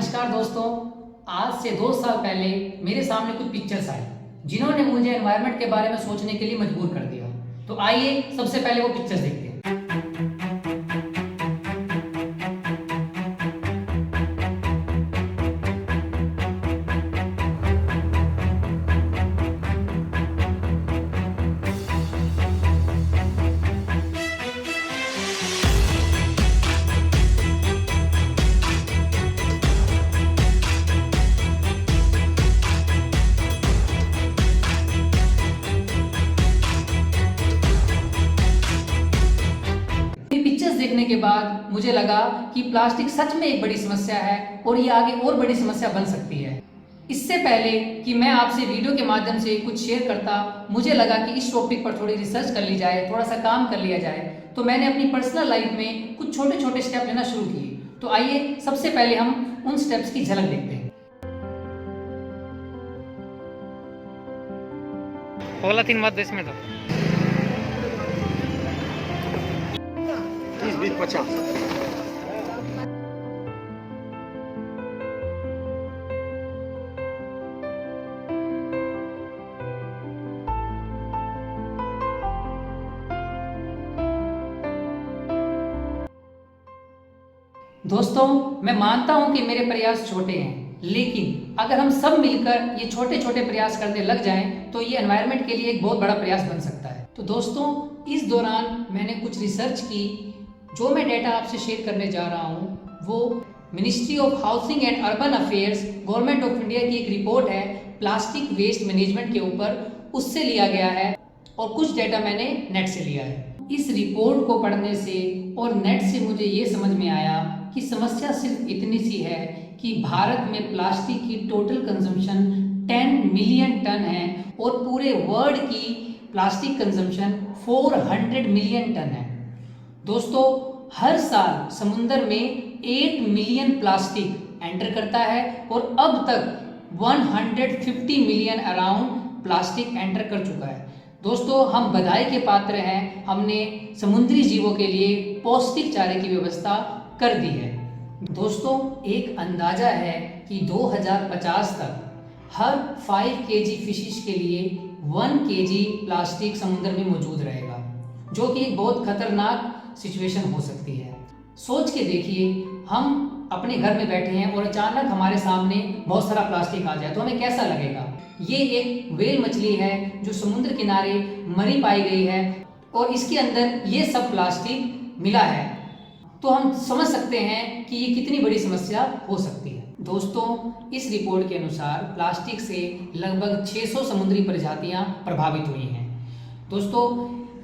नमस्कार दोस्तों। आज से 2 साल पहले मेरे सामने कुछ पिक्चर्स आई जिन्होंने मुझे एनवायरनमेंट के बारे में सोचने के लिए मजबूर कर दिया। तो आइए सबसे पहले वो पिक्चर्स देखते हैं। पिक्चर्स देखने के बाद मुझे लगा कि प्लास्टिक सच में एक बड़ी समस्या है और ये आगे और बड़ी समस्या बन सकती है। इससे पहले कि मैं आपसे वीडियो के माध्यम से कुछ शेयर करता, मुझे लगा कि इस टॉपिक पर थोड़ी रिसर्च कर ली जाए, थोड़ा सा काम कर लिया जाए। तो मैंने अपनी पर्सनल लाइफ में कुछ छोटे छोटे स्टेप लेना शुरू किए। तो आइए सबसे पहले हम उन स्टेप्स की झलक देखते हैं। पॉलीथीन मत दे इसमें तो 30, 20, 50। दोस्तों, मैं मानता हूं कि मेरे प्रयास छोटे हैं, लेकिन अगर हम सब मिलकर ये छोटे छोटे प्रयास करने लग जाएं, तो ये एनवायरनमेंट के लिए एक बहुत बड़ा प्रयास बन सकता है। तो दोस्तों, इस दौरान मैंने कुछ रिसर्च की। जो मैं डेटा आपसे शेयर करने जा रहा हूं वो ministry of housing and urban affairs, government of India की एक रिपोर्ट है प्लास्टिक वेस्ट मैनेजमेंट के ऊपर, उससे लिया गया है और कुछ डेटा मैंने नेट से लिया है। इस रिपोर्ट को पढ़ने से और नेट से मुझे ये समझ में आया कि समस्या सिर्फ इतनी सी है कि भारत में प्लास्टिक की टोटल कंजम्पशन 10 मिलियन टन है और पूरे वर्ल्ड की प्लास्टिक कंजम्पशन 400 मिलियन टन है। दोस्तों, हर साल समुद्र में 8 मिलियन प्लास्टिक एंटर करता है और अब तक 150 मिलियन अराउंड प्लास्टिक एंटर कर चुका है। दोस्तों, हम बधाई के पात्र हैं, हमने समुद्री जीवों के लिए पौष्टिक चारे की व्यवस्था कर दी है। दोस्तों, एक अंदाजा है कि 2050 तक हर 5 केजी फिशिश के लिए 1 केजी प्लास्टिक समुद्र में मौजूद रहेगा, जो कि एक बहुत खतरनाक सिचुएशन हो सकती है। सोच के देखिए, हम अपने घर में बैठे हैं और अचानक हमारे सामने बहुत सारा प्लास्टिक आ जाए तो हमें कैसा लगेगा। ये एक व्हेल मछली है जो समुद्र किनारे मरी पाई गई है और इसके अंदर ये सब प्लास्टिक मिला है, तो हम समझ सकते हैं कि ये कितनी बड़ी समस्या हो सकती है। दोस्तों, इस रिपोर्ट के अनुसार प्लास्टिक से लगभग 600 समुद्री प्रजातियां प्रभावित हुई हैं। दोस्तों,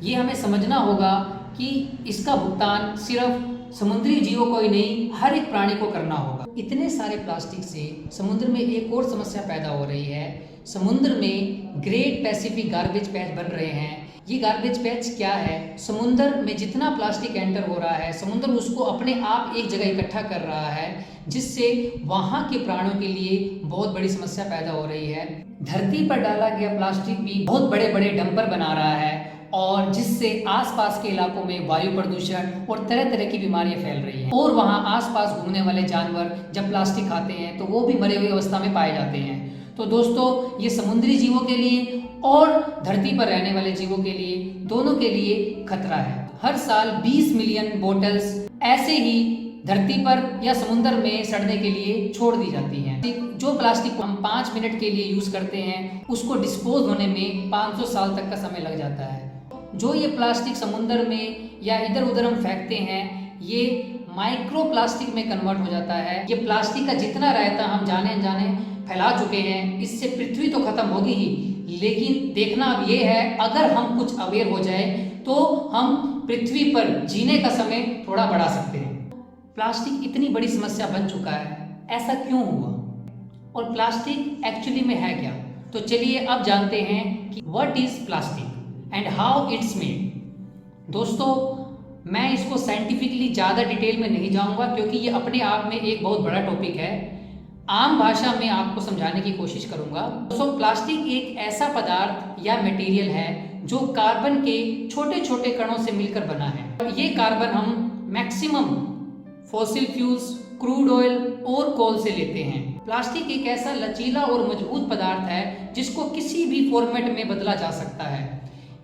ये हमें समझना होगा कि इसका भुगतान सिर्फ समुद्री जीवों को ही नहीं, हर एक प्राणी को करना होगा। इतने सारे प्लास्टिक से समुद्र में एक और समस्या पैदा हो रही है। समुद्र में ग्रेट पैसिफिक गार्बेज पैच बन रहे हैं। ये गार्बेज पैच क्या है? समुद्र में जितना प्लास्टिक एंटर हो रहा है, समुद्र उसको अपने आप एक जगह इकट्ठा कर रहा है, जिससे वहाँ के प्राणियों के लिए बहुत बड़ी समस्या पैदा हो रही है। धरती पर डाला गया प्लास्टिक भी बहुत बड़े बड़े डंपर बना रहा है और जिससे आसपास के इलाकों में वायु प्रदूषण और तरह तरह की बीमारियां फैल रही हैं। और वहाँ आसपास घूमने वाले जानवर जब प्लास्टिक खाते हैं तो वो भी मरे हुए अवस्था में पाए जाते हैं। तो दोस्तों, ये समुद्री जीवों के लिए और धरती पर रहने वाले जीवों के लिए, दोनों के लिए खतरा है। हर साल 20 मिलियन बोतल्स ऐसे ही धरती पर या समुद्र में सड़ने के लिए छोड़ दी जाती हैं। जो प्लास्टिक को हम 5 मिनट के लिए यूज करते हैं, उसको डिस्पोज होने में 500 साल तक का समय लग जाता है। जो ये प्लास्टिक समुद्र में या इधर उधर हम फेंकते हैं, ये माइक्रो प्लास्टिक में कन्वर्ट हो जाता है। ये प्लास्टिक का जितना रहता हम जाने अनजाने फैला चुके हैं। इससे पृथ्वी तो खत्म होगी ही, लेकिन देखना अब ये है, अगर हम कुछ अवेयर हो जाए तो हम पृथ्वी पर जीने का समय थोड़ा बढ़ा सकते हैं। प्लास्टिक इतनी बड़ी समस्या बन चुका है, ऐसा क्यों हुआ और प्लास्टिक एक्चुअली में है क्या? तो चलिए अब जानते हैं कि what is plastic and how it's made. दोस्तों, मैं इसको साइंटिफिकली ज़्यादा डिटेल में नहीं जाऊंगा क्योंकि ये अपने आप में एक बहुत बड़ा टॉपिक है। आम भाषा में आपको समझाने की कोशिश करूंगा। दोस्तों, प्लास्टिक एक ऐसा पदार्थ या मटेरियल है जो कार्बन के छोटे छोटे कणों से मिलकर बना है। ये कार्बन हम maximum fossil fuels, crude oil और कोल से लेते हैं। प्लास्टिक एक ऐसा लचीला और मजबूत पदार्थ है जिसको किसी भी फॉर्मेट में बदला जा सकता है।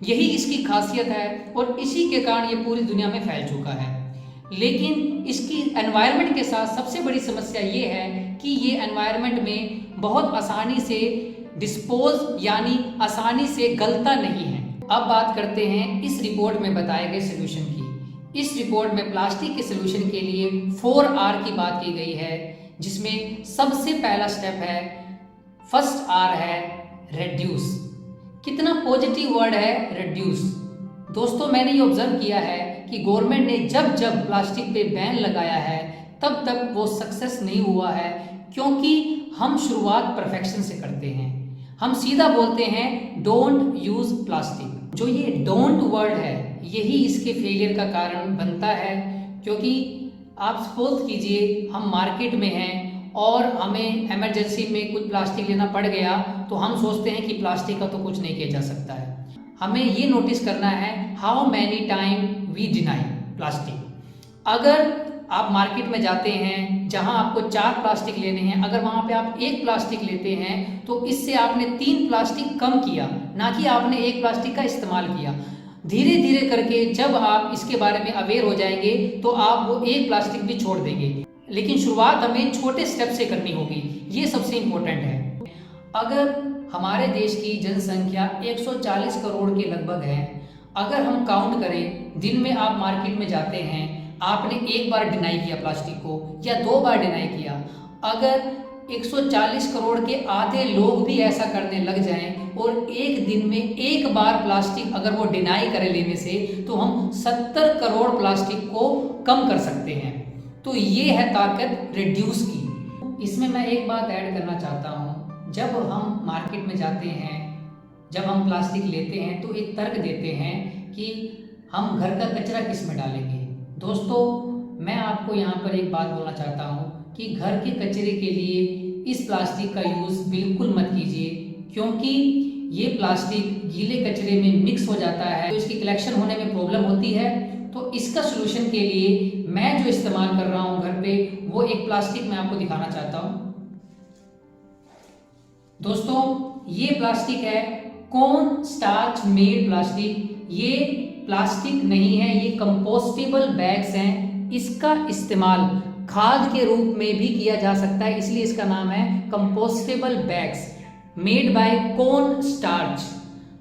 यही इसकी खासियत है और इसी के कारण ये पूरी दुनिया में फैल चुका है। लेकिन इसकी एनवायरनमेंट के साथ सबसे बड़ी समस्या ये है कि ये एनवायरनमेंट में बहुत आसानी से डिस्पोज यानी आसानी से गलता नहीं है। अब बात करते हैं इस रिपोर्ट में बताए गए सोल्यूशन की। इस रिपोर्ट में प्लास्टिक के सोल्यूशन के लिए 4R की बात की गई है, जिसमें सबसे पहला स्टेप है, फर्स्ट R है रिड्यूस। कितना पॉजिटिव वर्ड है रिड्यूस। दोस्तों मैंने ये ऑब्जर्व किया है कि गवर्नमेंट ने जब जब प्लास्टिक पे बैन लगाया है तब तक वो सक्सेस नहीं हुआ है, क्योंकि हम शुरुआत परफेक्शन से करते हैं। हम सीधा बोलते हैं डोंट यूज प्लास्टिक। जो ये डोंट वर्ड है यही इसके फेलियर का कारण बनता है, क्योंकि आप सपोज कीजिए हम मार्केट में हैं और हमें इमरजेंसी में कुछ प्लास्टिक लेना पड़ गया तो हम सोचते हैं कि प्लास्टिक का तो कुछ नहीं किया जा सकता है। हमें ये नोटिस करना है how many time we deny plastic. अगर आप मार्केट में जाते हैं जहां आपको 4 प्लास्टिक लेने हैं, अगर वहां पे आप 1 प्लास्टिक लेते हैं तो इससे आपने 3 प्लास्टिक कम किया, ना कि आपने 1 प्लास्टिक का इस्तेमाल किया। धीरे धीरे करके जब आप इसके बारे में अवेयर हो जाएंगे तो आप वो 1 प्लास्टिक भी छोड़ देंगे। लेकिन शुरुआत हमें छोटे स्टेप से करनी होगी, ये सबसे इम्पोर्टेंट है। अगर हमारे देश की जनसंख्या 140 करोड़ के लगभग है, अगर हम काउंट करें दिन में आप मार्केट में जाते हैं, आपने 1 बार डिनाई किया प्लास्टिक को या 2 बार डिनाई किया, अगर 140 करोड़ के आधे लोग भी ऐसा करने लग जाएं और एक दिन में 1 बार प्लास्टिक अगर वो डिनाई करे लेने से, तो हम 70 करोड़ प्लास्टिक को कम कर सकते हैं। तो ये है ताकत रिड्यूस की। इसमें मैं एक बात ऐड करना चाहता हूँ, जब हम मार्केट में जाते हैं, जब हम प्लास्टिक लेते हैं तो एक तर्क देते हैं कि हम घर का कचरा किस में डालेंगे। दोस्तों मैं आपको यहाँ पर एक बात बोलना चाहता हूँ कि घर के कचरे के लिए इस प्लास्टिक का यूज़ बिल्कुल मत कीजिए, क्योंकि ये प्लास्टिक गीले कचरे में मिक्स हो जाता है तो इसकी कलेक्शन होने में प्रॉब्लम होती है। तो इसका सलूशन के लिए मैं जो इस्तेमाल कर रहा हूँ घर पे, वो एक प्लास्टिक मैं आपको दिखाना चाहता हूँ। दोस्तों ये प्लास्टिक है कॉर्न स्टार्च मेड प्लास्टिक। ये प्लास्टिक नहीं है, ये कंपोस्टेबल बैग्स हैं। इसका इस्तेमाल खाद के रूप में भी किया जा सकता है, इसलिए इसका नाम है compostable bags made by corn starch.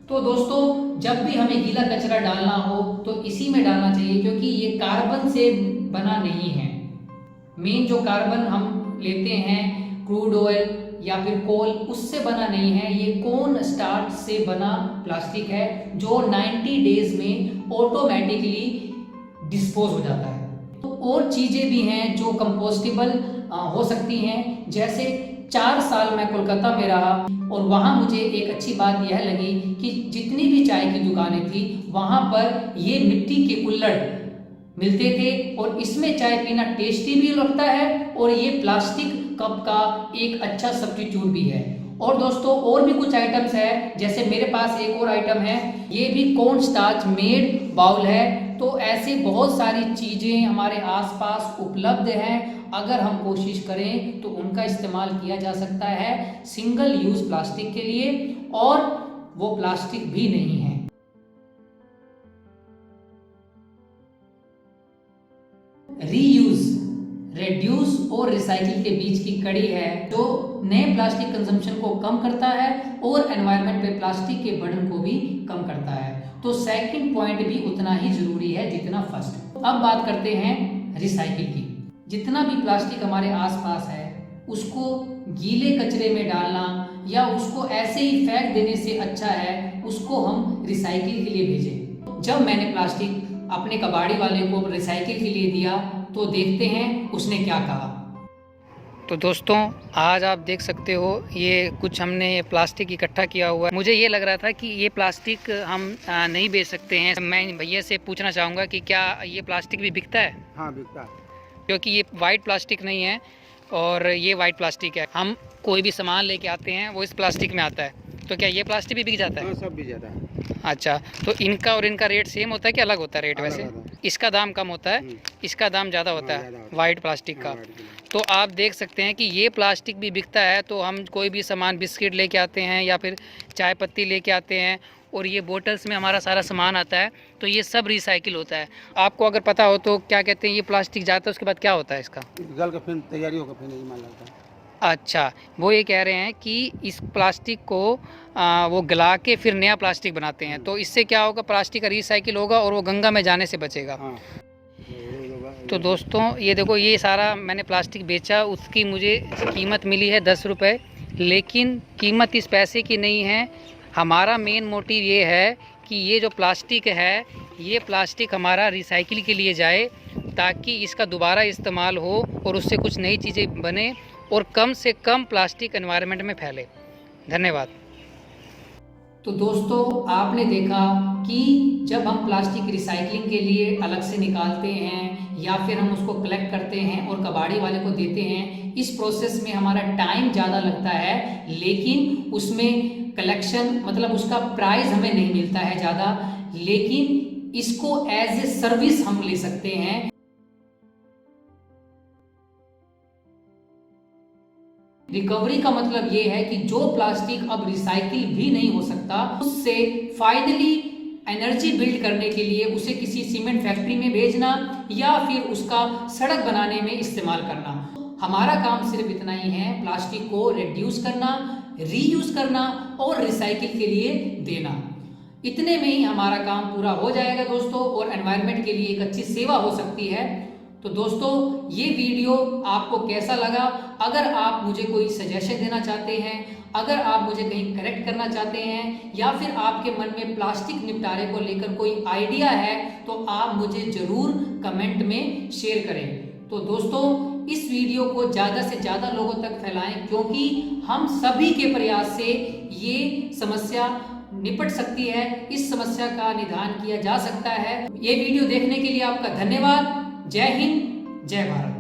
तो दोस्तों जब भी हमें गीला कचरा डालना हो तो इसी में डालना चाहिए, क्योंकि ये कार्बन से बना नहीं है। मेन जो कार्बन हम लेते हैं क्रूड ऑयल या फिर कोल, उससे बना नहीं है, ये कॉर्न स्टार्च से बना प्लास्टिक है जो 90 डेज में ऑटोमेटिकली डिस्पोज हो जाता है। तो और चीज़ें भी हैं जो कंपोस्टेबल हो सकती हैं, जैसे 4 साल मैं कोलकाता में रहा और वहाँ मुझे एक अच्छी बात यह लगी कि जितनी भी चाय की दुकानें थी वहाँ पर ये मिट्टी के कुल्हड़ मिलते थे और इसमें चाय पीना टेस्टी भी लगता है और ये प्लास्टिक कप का एक अच्छा सब्स्टिट्यूट भी है। और दोस्तों और भी कुछ आइटम्स है, जैसे मेरे पास एक और आइटम है, ये भी कॉर्न स्टार्च मेड बाउल है। तो ऐसे बहुत सारी चीज़ें हमारे आसपास उपलब्ध हैं, अगर हम कोशिश करें तो उनका इस्तेमाल किया जा सकता है सिंगल यूज प्लास्टिक के लिए, और वो प्लास्टिक भी नहीं है। रीयूज, रिड्यूस और रिसाइकिल के बीच की कड़ी है जो नए प्लास्टिक कंजम्पशन को कम करता है और एनवायरनमेंट पे प्लास्टिक के बर्डन को भी कम करता है। तो सेकंड पॉइंट भी उतना ही जरूरी है जितना फर्स्ट। अब बात करते हैं रिसाइकिल की। जितना भी प्लास्टिक हमारे आसपास है उसको गीले कचरे में डालना या उसको ऐसे ही फेंक देने से अच्छा है उसको हम रिसाइकिल के लिए भेजें। जब मैंने प्लास्टिक अपने कबाड़ी वाले को रिसाइकिल के लिए दिया तो देखते हैं उसने क्या कहा। तो दोस्तों आज आप देख सकते हो ये कुछ हमने प्लास्टिक इकट्ठा किया हुआ है। मुझे ये लग रहा था कि ये प्लास्टिक हम नहीं बेच सकते हैं। मैं भैया से पूछना चाहूँगा कि क्या ये प्लास्टिक भी बिकता है? हाँ बिकता है, क्योंकि ये वाइट प्लास्टिक नहीं है और ये वाइट प्लास्टिक है। हम कोई भी सामान लेके आते हैं वो इस प्लास्टिक में आता है, तो क्या ये प्लास्टिक भी बिक जाता है? हाँ सब बिक जाता है। अच्छा, तो इनका और इनका रेट सेम होता है कि अलग होता है रेट? वैसे इसका दाम कम होता है, इसका दाम ज़्यादा होता है वाइट प्लास्टिक का। तो आप देख सकते हैं कि ये प्लास्टिक भी बिकता है। तो हम कोई भी सामान, बिस्किट लेके आते हैं या फिर चाय पत्ती लेके आते हैं और ये बोतल्स में हमारा सारा सामान आता है, तो ये सब रिसाइकिल होता है। आपको अगर पता हो तो क्या कहते हैं, ये प्लास्टिक जाता है उसके बाद क्या होता है इसका? गल के फिर तैयारी होकर फिर माल लगता है। अच्छा, वो ये कह रहे हैं कि इस प्लास्टिक को वो गला के फिर नया प्लास्टिक बनाते हैं। तो इससे क्या होगा, प्लास्टिक का रिसाइकिल होगा और वो गंगा में जाने से बचेगा। हाँ। तो दोस्तों ये देखो, ये सारा मैंने प्लास्टिक बेचा, उसकी मुझे कीमत मिली है 10 रुपये। लेकिन कीमत इस पैसे की नहीं है। हमारा मेन मोटिव ये है कि ये जो प्लास्टिक है, ये प्लास्टिक हमारा रिसाइकिल के लिए जाए, ताकि इसका दोबारा इस्तेमाल हो और उससे कुछ नई चीज़ें बने और कम से कम प्लास्टिक एनवायरनमेंट में फैले। धन्यवाद। तो दोस्तों आपने देखा कि जब हम प्लास्टिक रिसाइकलिंग के लिए अलग से निकालते हैं या फिर हम उसको कलेक्ट करते हैं और कबाड़ी वाले को देते हैं, इस प्रोसेस में हमारा टाइम ज़्यादा लगता है, लेकिन उसमें कलेक्शन मतलब उसका प्राइस हमें नहीं मिलता है ज़्यादा, लेकिन इसको एज ए सर्विस हम ले सकते हैं। रिकवरी का मतलब ये है कि जो प्लास्टिक अब रिसाइकिल भी नहीं हो सकता, उससे फाइनली एनर्जी बिल्ड करने के लिए उसे किसी सीमेंट फैक्ट्री में भेजना या फिर उसका सड़क बनाने में इस्तेमाल करना। हमारा काम सिर्फ इतना ही है, प्लास्टिक को रिड्यूस करना, रीयूज करना और रिसाइकिल के लिए देना। इतने में ही हमारा काम पूरा हो जाएगा दोस्तों, और एनवायरनमेंट के लिए एक अच्छी सेवा हो सकती है। तो दोस्तों ये वीडियो आपको कैसा लगा? अगर आप मुझे कोई सजेशन देना चाहते हैं, अगर आप मुझे कहीं करेक्ट करना चाहते हैं या फिर आपके मन में प्लास्टिक निपटारे को लेकर कोई आइडिया है, तो आप मुझे ज़रूर कमेंट में शेयर करें। तो दोस्तों इस वीडियो को ज़्यादा से ज़्यादा लोगों तक फैलाएं, क्योंकि हम सभी के प्रयास से ये समस्या निपट सकती है, इस समस्या का निदान किया जा सकता है। ये वीडियो देखने के लिए आपका धन्यवाद। जय हिंद, जय भारत।